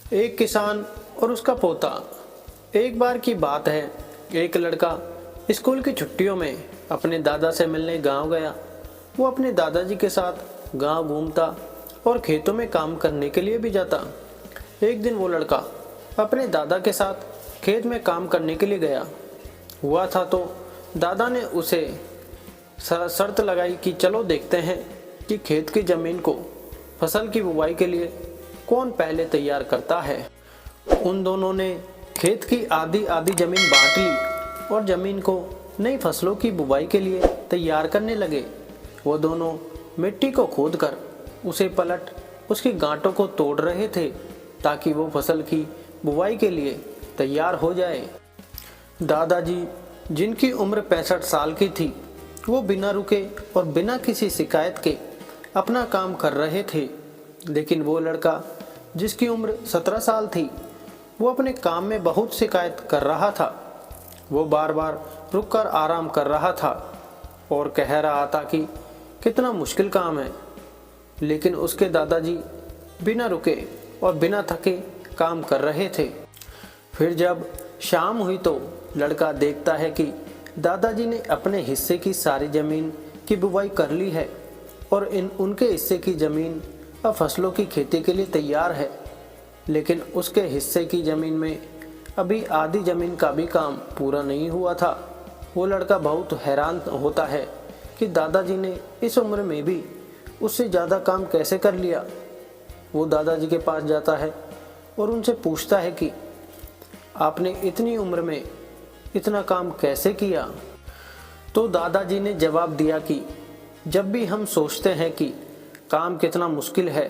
एक किसान और उसका पोता। एक बार की बात है, एक लड़का स्कूल की छुट्टियों में अपने दादा से मिलने गांव गया। वो अपने दादाजी के साथ गांव घूमता और खेतों में काम करने के लिए भी जाता। एक दिन वो लड़का अपने दादा के साथ खेत में काम करने के लिए गया हुआ था, तो दादा ने उसे शर्त लगाई कि चलो देखते हैं कि खेत की ज़मीन को फसल की बुवाई के लिए कौन पहले तैयार करता है। उन दोनों ने खेत की आधी आधी ज़मीन बांट ली और ज़मीन को नई फसलों की बुवाई के लिए तैयार करने लगे। वो दोनों मिट्टी को खोदकर उसे पलट उसकी गांठों को तोड़ रहे थे ताकि वो फसल की बुवाई के लिए तैयार हो जाए। दादाजी, जिनकी उम्र 65 साल की थी, वो बिना रुके और बिना किसी शिकायत के अपना काम कर रहे थे। लेकिन वो लड़का जिसकी उम्र 17 साल थी, वो अपने काम में बहुत शिकायत कर रहा था। वो बार बार रुककर आराम कर रहा था और कह रहा था कि कितना मुश्किल काम है। लेकिन उसके दादाजी बिना रुके और बिना थके काम कर रहे थे। फिर जब शाम हुई तो लड़का देखता है कि दादाजी ने अपने हिस्से की सारी ज़मीन की बुवाई कर ली है और उनके हिस्से की ज़मीन अब फसलों की खेती के लिए तैयार है। लेकिन उसके हिस्से की ज़मीन में अभी आधी ज़मीन का भी काम पूरा नहीं हुआ था। वो लड़का बहुत हैरान होता है कि दादाजी ने इस उम्र में भी उससे ज़्यादा काम कैसे कर लिया। वो दादाजी के पास जाता है और उनसे पूछता है कि आपने इतनी उम्र में इतना काम कैसे किया। तो दादाजी ने जवाब दिया कि जब भी हम सोचते हैं कि काम कितना मुश्किल है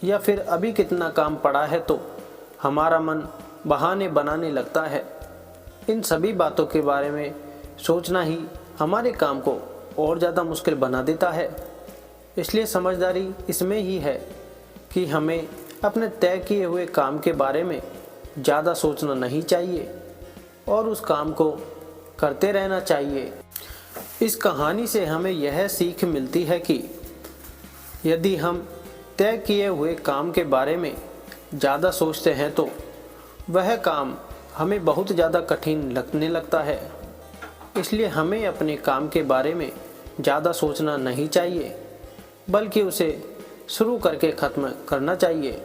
या फिर अभी कितना काम पड़ा है, तो हमारा मन बहाने बनाने लगता है। इन सभी बातों के बारे में सोचना ही हमारे काम को और ज़्यादा मुश्किल बना देता है। इसलिए समझदारी इसमें ही है कि हमें अपने तय किए हुए काम के बारे में ज़्यादा सोचना नहीं चाहिए और उस काम को करते रहना चाहिए। इस कहानी से हमें यह सीख मिलती है कि यदि हम तय किए हुए काम के बारे में ज़्यादा सोचते हैं तो वह काम हमें बहुत ज़्यादा कठिन लगने लगता है। इसलिए हमें अपने काम के बारे में ज़्यादा सोचना नहीं चाहिए, बल्कि उसे शुरू करके ख़त्म करना चाहिए।